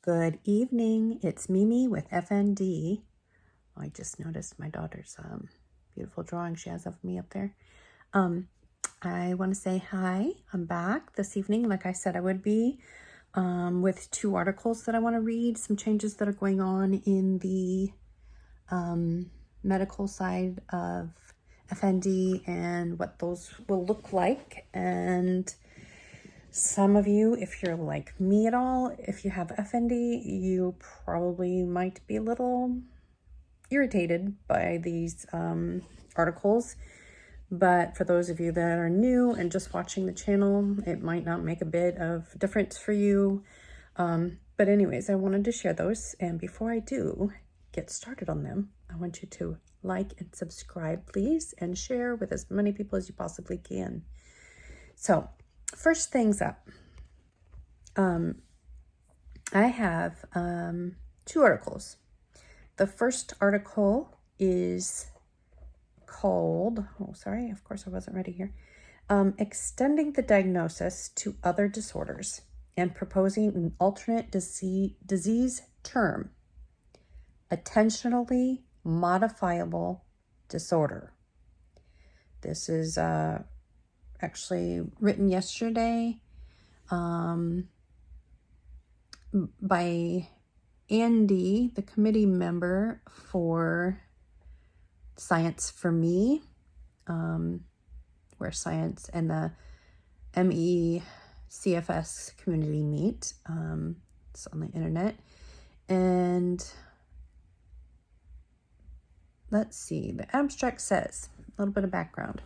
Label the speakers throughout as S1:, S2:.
S1: Good evening. It's Mimi with FND. I just noticed my daughter's beautiful drawing she has of me up there. I want to say hi. I'm back this evening. Like I said, I would be with two articles that I want to read, some changes that are going on in the medical side of FND and what those will look like. And some of you, if you're like me at all, if you have FND, you probably might be a little irritated by these articles. But for those of you that are new and just watching the channel, it might not make a bit of difference for you. But anyways, I wanted to share those. And before I do get started on them, I want you to like and subscribe, please, and share with as many people as you possibly can. So, first things up, I have two articles. The first article is called, of course I wasn't ready here, Extending the Diagnosis to Other Disorders and Proposing an Alternate Disease Term, Attentionally Modifiable Disorder. This is actually written yesterday by Andy, the committee member for Science for Me, where science and the MECFS community meet. It's on the internet. And let's see, the abstract says, a little bit of background.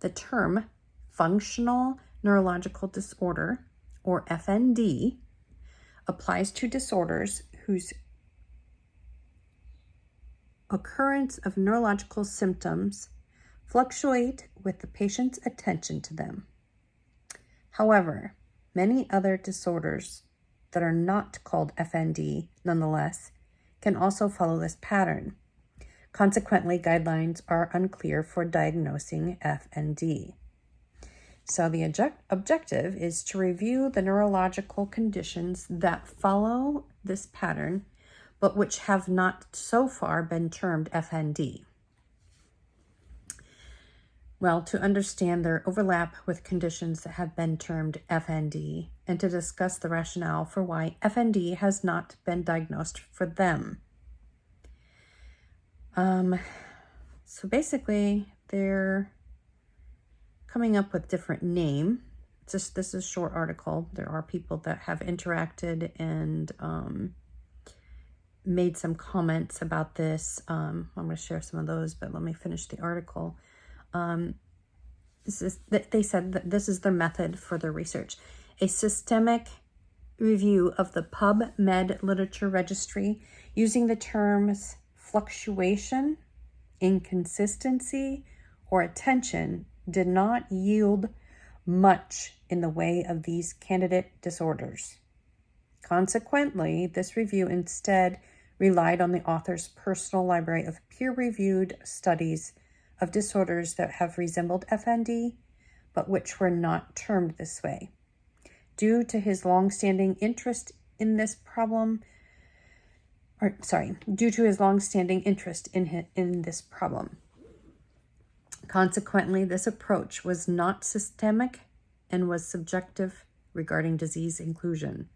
S1: The term functional neurological disorder, or FND, applies to disorders whose occurrence of neurological symptoms fluctuate with the patient's attention to them. However, many other disorders that are not called FND, nonetheless, can also follow this pattern. Consequently, guidelines are unclear for diagnosing FND. So the objective is to review the neurological conditions that follow this pattern, but which have not so far been termed FND. Well, to understand their overlap with conditions that have been termed FND, and to discuss the rationale for why FND has not been diagnosed for them. So basically, they're coming up with different name. This is a short article. There are people that have interacted and made some comments about this. I'm going to share some of those, but let me finish the article. They said that this is their method for their research. A systemic review of the PubMed literature registry using the terms fluctuation, inconsistency, or attention did not yield much in the way of these candidate disorders. Consequently, this review instead relied on the author's personal library of peer-reviewed studies of disorders that have resembled FND, but which were not termed this way. Due to his long-standing interest in this problem, Consequently, this approach was not systemic and was subjective regarding disease inclusion.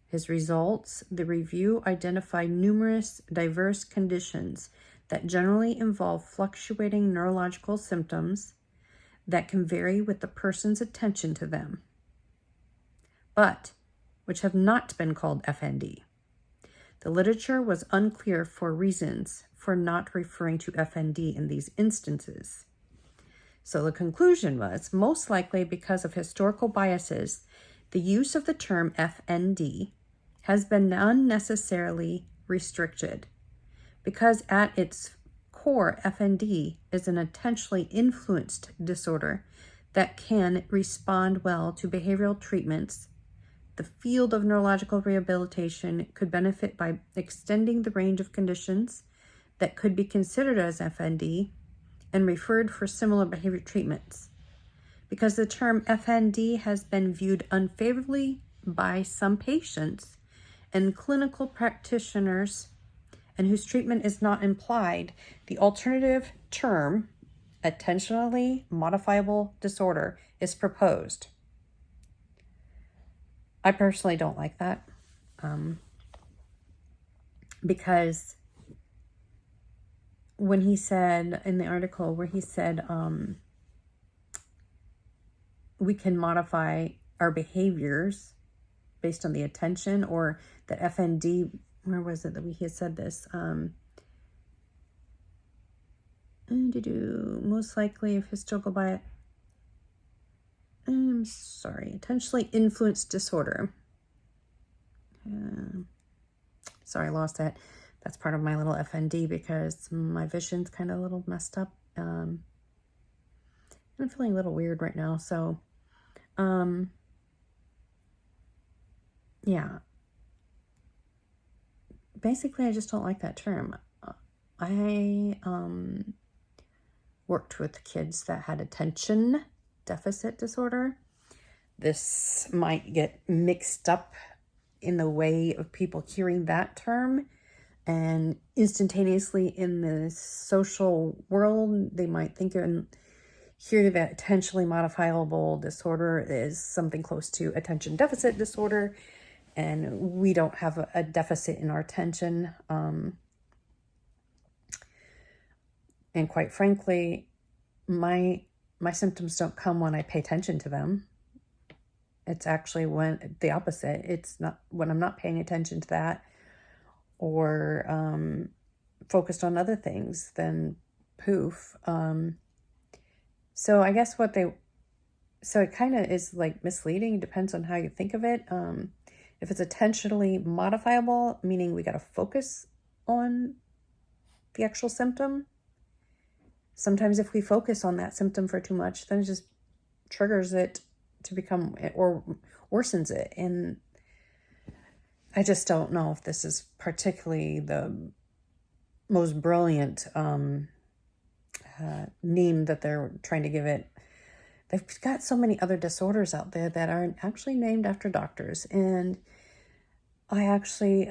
S1: His results, the review identified numerous diverse conditions that generally involve fluctuating neurological symptoms that can vary with the person's attention to them, but which have not been called FND. The literature was unclear for reasons for not referring to FND in these instances. So the conclusion was, most likely because of historical biases, the use of the term FND has been unnecessarily restricted, because at its core, FND is an attentionally influenced disorder that can respond well to behavioral treatments. The field of neurological rehabilitation could benefit by extending the range of conditions that could be considered as FND and referred for similar behavior treatments. Because the term FND has been viewed unfavorably by some patients and clinical practitioners and whose treatment is not implied, the alternative term, attentionally modifiable disorder, is proposed. I personally don't like that because when he said in the article where he said we can modify our behaviors based on the attention, or that FND, where was it that he had said this? Most likely if historical by intentionally influenced disorder. Sorry, I lost that. That's part of my little FND because my vision's kind of a little messed up. I'm feeling a little weird right now. So, yeah. Basically, I just don't like that term. I worked with kids that had attention deficit disorder. This might get mixed up in the way of people hearing that term, and instantaneously in the social world, they might think and hear that attentionally modifiable disorder is something close to attention deficit disorder, and we don't have a deficit in our attention. And quite frankly, my symptoms don't come when I pay attention to them. It's actually when the opposite. It's not when I'm not paying attention to that or focused on other things, then poof. So I guess so it kind of is like misleading. Depends on how you think of it. If it's attentionally modifiable, meaning we got to focus on the actual symptom. Sometimes if we focus on that symptom for too much, then it just triggers it to become, or worsens it. And I just don't know if this is particularly the most brilliant name that they're trying to give it. They've got so many other disorders out there that aren't actually named after doctors. And I actually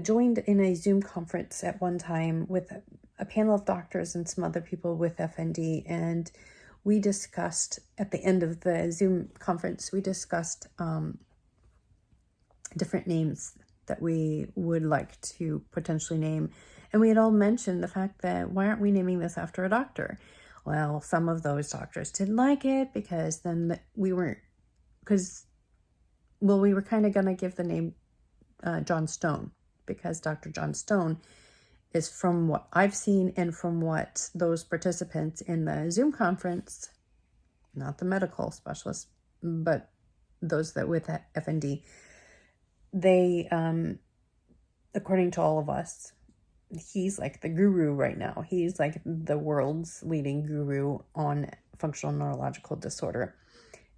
S1: joined in a Zoom conference at one time with a panel of doctors and some other people with FND, and we discussed, at the end of the Zoom conference, we discussed different names that we would like to potentially name. And we had all mentioned the fact that, why aren't we naming this after a doctor? Well, some of those doctors didn't like it because then we were kind of going to give the name John Stone, because Dr. John Stone is, from what I've seen and from what those participants in the Zoom conference, not the medical specialists, but those that with FND, they, according to all of us, he's like the guru right now. He's like the world's leading guru on functional neurological disorder.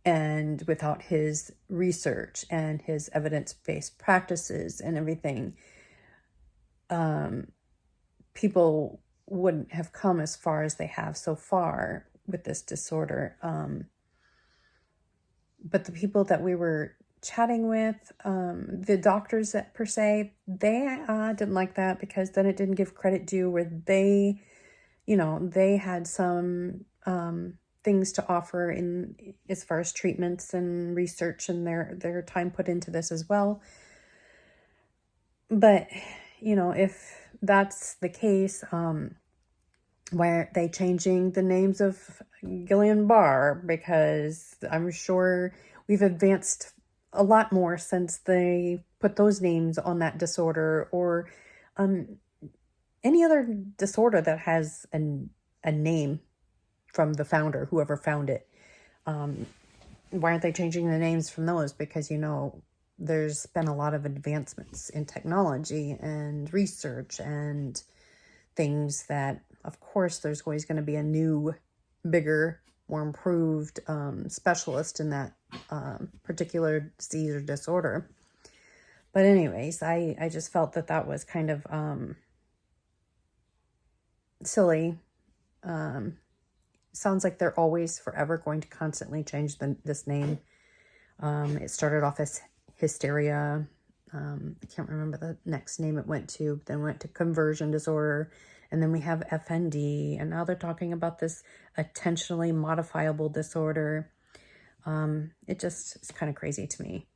S1: And without his research and his evidence-based practices and everything, people wouldn't have come as far as they have so far with this disorder. But the people that we were chatting with, the doctors that per se, they didn't like that, because then it didn't give credit due where they had some things to offer in as far as treatments and research, and their time put into this as well. But if that's the case, why aren't they changing the names of Guillain-Barré? Because I'm sure we've advanced a lot more since they put those names on that disorder, or any other disorder that has a name from the founder, whoever found it. Why aren't they changing the names from those? Because, there's been a lot of advancements in technology and research and things that, of course, there's always going to be a new, bigger, more improved specialist in that particular disease or disorder. But anyways, I just felt that was kind of silly. Sounds like they're always forever going to constantly change this name. It started off as hysteria. I can't remember the next name it went to, then went to conversion disorder, and then we have FND, and now they're talking about this attentionally modifiable disorder. It's kind of crazy to me.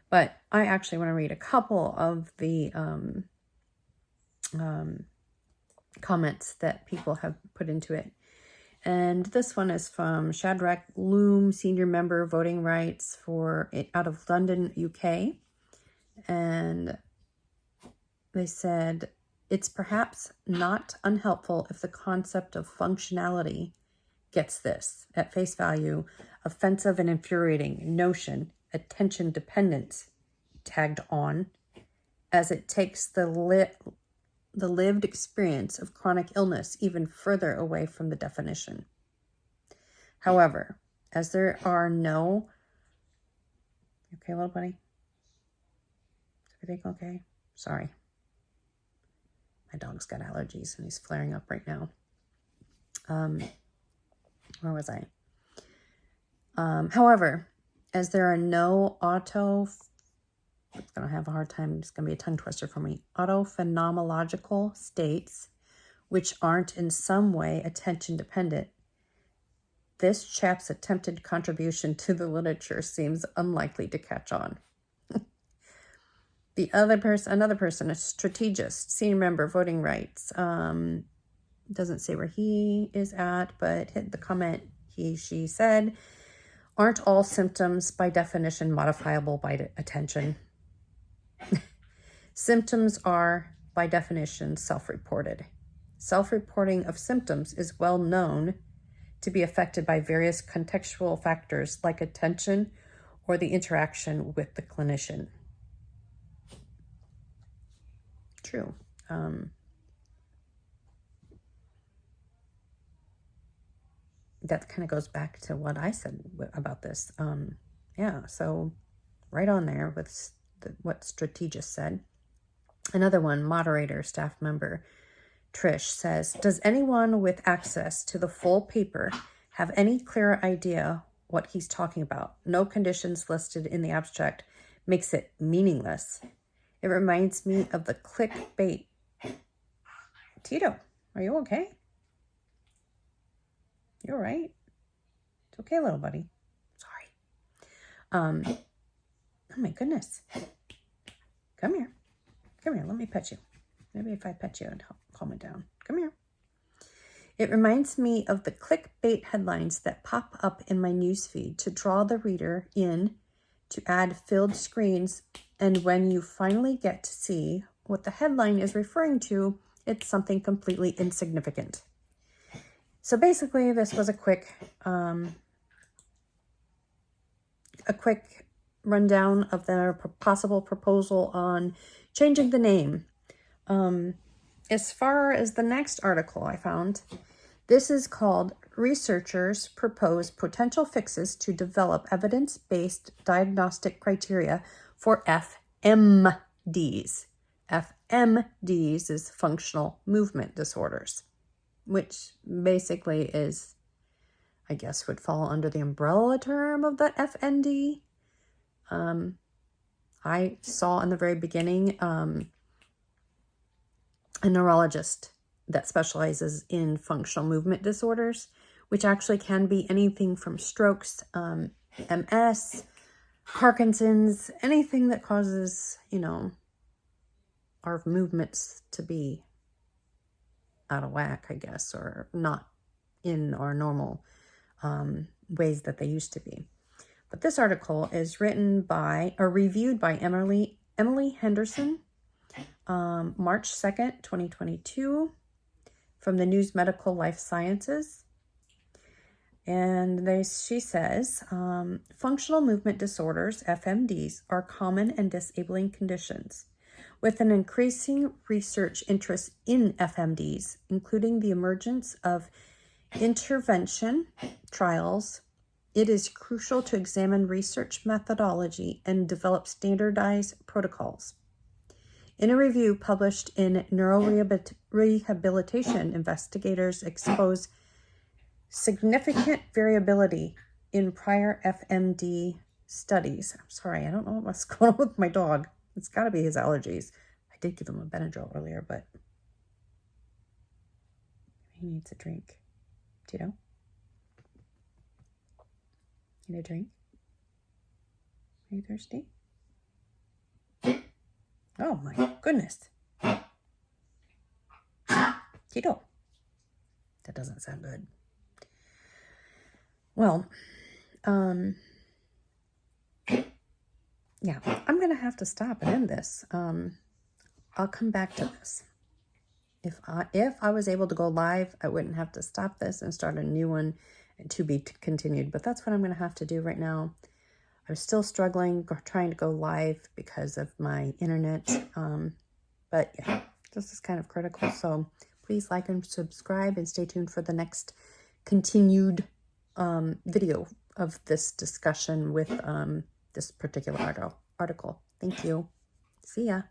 S1: But I actually want to read a couple of the comments that people have put into it. And this one is from Shadrach Loom, senior member, voting rights out of London, UK. And they said, it's perhaps not unhelpful if the concept of functionality gets this, at face value, offensive and infuriating notion, attention dependence, tagged on, as it takes the lived experience of chronic illness even further away from the definition. However, as there are no... You okay, little buddy? Is everything okay? Sorry. My dog's got allergies and he's flaring up right now. Where was I? However, as there are no it's going to have a hard time, it's going to be a tongue twister for me, autophenomenological states which aren't in some way attention dependent, this chap's attempted contribution to the literature seems unlikely to catch on. Another person, a strategist, senior member, voting rights, doesn't say where he is at, but hit the comment, she said, aren't all symptoms by definition modifiable by attention? Symptoms are, by definition, self-reported. Self-reporting of symptoms is well known to be affected by various contextual factors like attention or the interaction with the clinician. True. That kind of goes back to what I said about this. Yeah, so right on there with what strategist said. Another one, moderator, staff member, Trish, says, does anyone with access to the full paper have any clear idea what he's talking about? No conditions listed in the abstract makes it meaningless. It reminds me of the clickbait. Tito, are you okay? You all right? It's okay, little buddy. Sorry. Oh my goodness. Come here. Come here, let me pet you. Maybe if I pet you, it'd help calm it down. Come here. It reminds me of the clickbait headlines that pop up in my newsfeed to draw the reader in, to add filled screens, and when you finally get to see what the headline is referring to, it's something completely insignificant. So basically, this was a quick rundown of their possible proposal on changing the name. As far as the next article I found, this is called Researchers Propose Potential Fixes to Develop Evidence-Based Diagnostic Criteria for FMDs. FMDs is functional movement disorders, which basically is, I guess, would fall under the umbrella term of the FND. I saw in the very beginning a neurologist that specializes in functional movement disorders, which actually can be anything from strokes, MS, Parkinson's, anything that causes, our movements to be out of whack, I guess, or not in our normal ways that they used to be. But this article is reviewed by Emily Henderson, March 2nd, 2022, from the News Medical Life Sciences. And she says, functional movement disorders, FMDs, are common and disabling conditions. With an increasing research interest in FMDs, including the emergence of intervention trials, it is crucial to examine research methodology and develop standardized protocols. In a review published in Neurorehabilitation, investigators expose significant variability in prior FMD studies. I'm sorry, I don't know what's going on with my dog. It's got to be his allergies. I did give him a Benadryl earlier, but he needs a drink. Do you know? Need a drink? Are you thirsty? Oh my goodness. Tito. That doesn't sound good. Well, yeah, I'm going to have to stop and end this. I'll come back to this. If I was able to go live, I wouldn't have to stop this and start a new one to be continued. But that's what I'm going to have to do right now. I'm still struggling trying to go live because of my internet. But yeah, this is kind of critical. So please like and subscribe and stay tuned for the next continued video of this discussion with this particular article. Thank you. See ya.